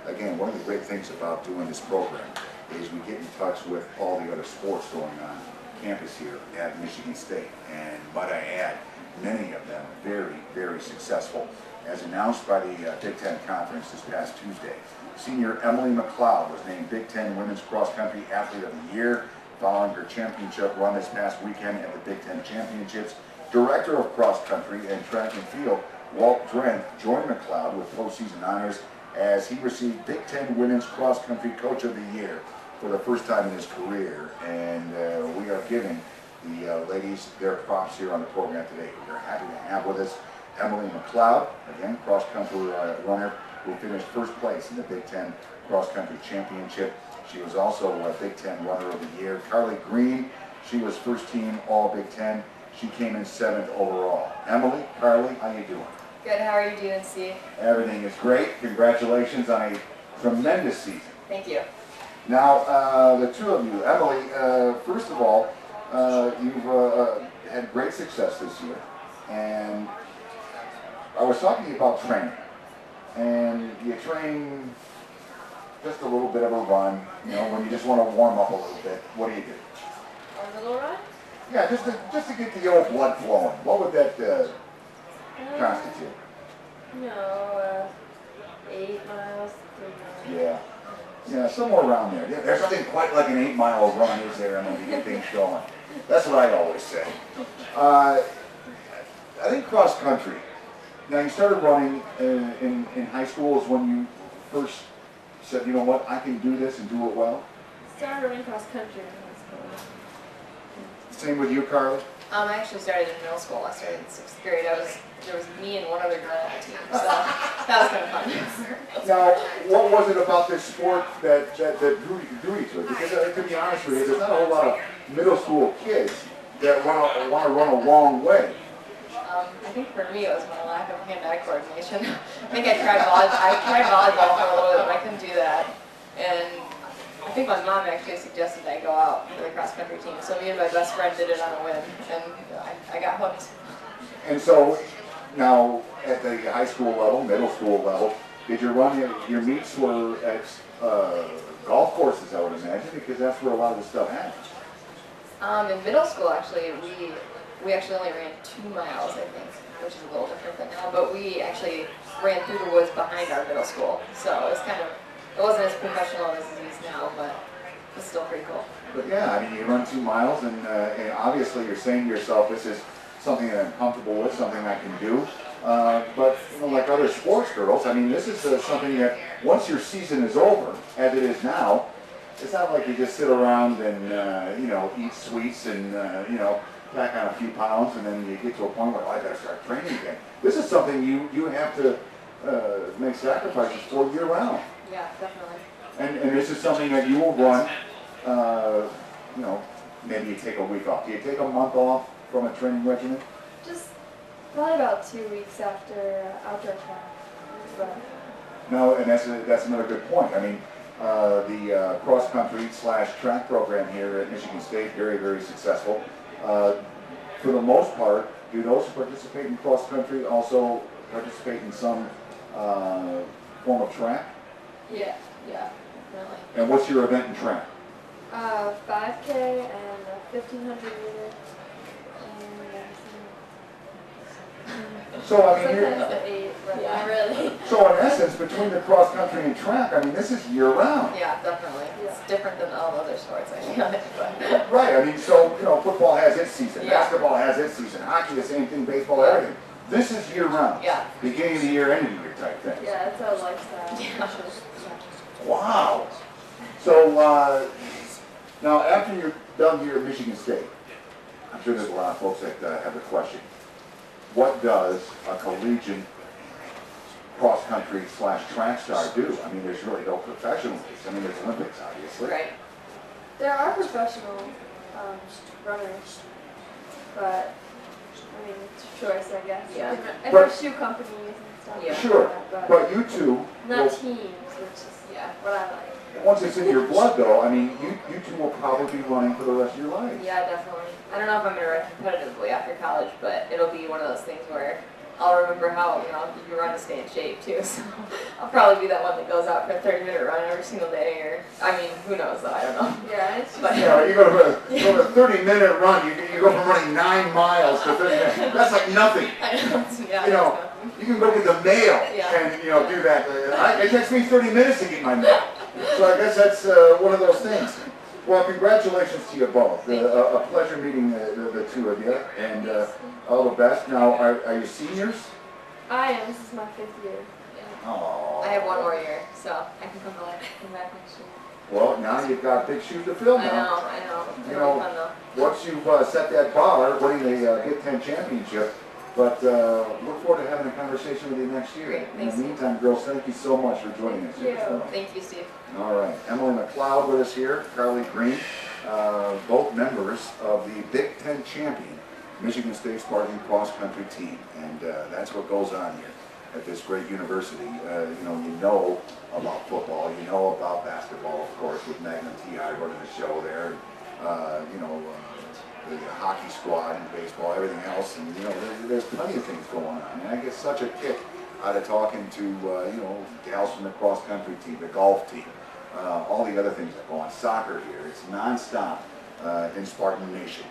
again, one of the great things about doing this program is we get in touch with all the other sports going on campus here at Michigan State. And might I add, many of them very, very successful. As announced by the Big Ten Conference this past Tuesday, senior Emily MacLeod was named Big Ten Women's Cross Country Athlete of the Year following her championship run this past weekend at the Big Ten Championships. Director of Cross Country and Track and Field, Walt Drenth, joined MacLeod with postseason honors as he received Big Ten Women's Cross Country Coach of the Year for the first time in his career. And we are giving the ladies their props here on the program today. We are happy to have with us Emily MacLeod, again, cross-country runner who finished first place in the Big Ten Cross-Country Championship. She was also a Big Ten Runner of the Year. Carlie Green, she was first team All-Big Ten. She came in 7th overall. Emily, Carlie, how you doing? Good, how are you doing, Steve? Everything is great. Congratulations on a tremendous season. Thank you. Now, the two of you, Emily, first of all, you've had great success this year. And I was talking to you about training, and you train just a little bit of a run, you know, when you just want to warm up a little bit. What do you do? A little run? Yeah, just to get the old blood flowing. What would that constitute? 8 miles, 3 miles. Yeah, somewhere around there. Yeah, there's nothing quite like an 8-mile run, is there, Emily, to get things going? That's what I always say. I think cross country. Now, you started running in high school is when you first said, you know what, I can do this and do it well? Started running cross country in high school. Same with you, Carlie? I actually started in middle school. I started in 6th grade. There was me and one other girl on the team, so that was kind of fun. Now, what was it about this sport that drew you to it? Because to be honest with you, there's not a whole lot of middle school kids that want to run a long way. I think for me it was my lack of hand-eye coordination. I think I tried volleyball for a little bit, but I couldn't do that. And I think my mom actually suggested I go out for the cross-country team. So me and my best friend did it on a whim, and I got hooked. And so, now at the high school level, middle school level, did you run your meets were at golf courses, I would imagine, because that's where a lot of the stuff happens. In middle school, actually, we actually only ran 2 miles, I think, which is a little different than now. But we actually ran through the woods behind our middle school, so it wasn't as professional as it is now, but it's still pretty cool. But yeah, I mean, you run 2 miles, and obviously you're saying to yourself, this is something that I'm comfortable with, something I can do. But you know, like other sports girls, I mean, this is something that once your season is over, as it is now, it's not like you just sit around and you know, eat sweets and you know, pack on a few pounds, and then you get to a point where, oh, I got to start training again. This is something you have to make sacrifices for year round. Yeah, definitely. And this is something that you will run. You know, maybe you take a week off. Do you take a month off from a training regimen? Just probably about 2 weeks after outdoor track. But No, and that's another good point. I mean, the cross-country / track program here at Michigan State, very, very successful. For the most part, do those who participate in cross-country also participate in some form of track? Yeah, definitely. And what's your event in track? 5K and 1,500 meter. So, I mean, Sometimes the 8, but not really. so in essence, between the cross-country and track, I mean, this is year-round. Yeah, definitely. It's different than all other sports, I feel like. But Right, I mean, so, you know, football has its season, Yeah. basketball has its season, hockey, the same thing, baseball, everything. This is year-round. Yeah. Beginning of the year, end of the year type thing. Yeah, it's a lifestyle. Yeah. Wow. So, now after you're done here at Michigan State, I'm sure there's a lot of folks that have a question. What does a collegiate cross-country / track star do? I mean, there's really no professional race. I mean, there's Olympics, obviously. right. There are professional runners, but I mean, it's a choice, I guess. Yeah. And But- there's shoe companies and stuff. Yeah. like Sure, that, but you two, not will, teams, which is Yeah. what I like. once it's in your blood though, I mean, you two will probably be running for the rest of your life. Yeah, definitely. I don't know if I'm going to run competitively after college, but it'll be one of those things where I'll remember how, you run to stay in shape too. So I'll probably be that one that goes out for a 30-minute run every single day, or, I mean, who knows though, I don't know. Yeah, it's just, But, Yeah, you go to a 30-minute run, you go from running 9 miles to 30 minutes. That's like nothing. I know, yeah, You know, you can go get the mail Yeah. and, do that. It takes me 30 minutes to get my mail. So I guess that's one of those things. Well, congratulations to you both. A pleasure meeting the two of you, and all the best. Now, are you seniors? I am. This is my 5th year. Oh. I have 1 more year, so I can come back next year. Well, now you've got big shoes to fill now. I know. It's You really know, fun though. Once you've set that bar, winning the Big Ten championship, but look forward to having a conversation with you next year. Great, In thanks. the meantime, girls, thank you so much for joining us here this Thank you. morning. Thank you, Steve. All right, Emily MacLeod with us here, Carlie Green, both members of the Big Ten champion Michigan State Spartan cross country team, and that's what goes on here at this great university. You know about football, you know about basketball, of course, with Magnum TI running the show there. The hockey squad and baseball, everything else, and there's plenty of things going on. And I get such a kick out of talking to gals from the cross country team, the golf team, all the other things that go on, soccer here. It's nonstop in Spartan Nation.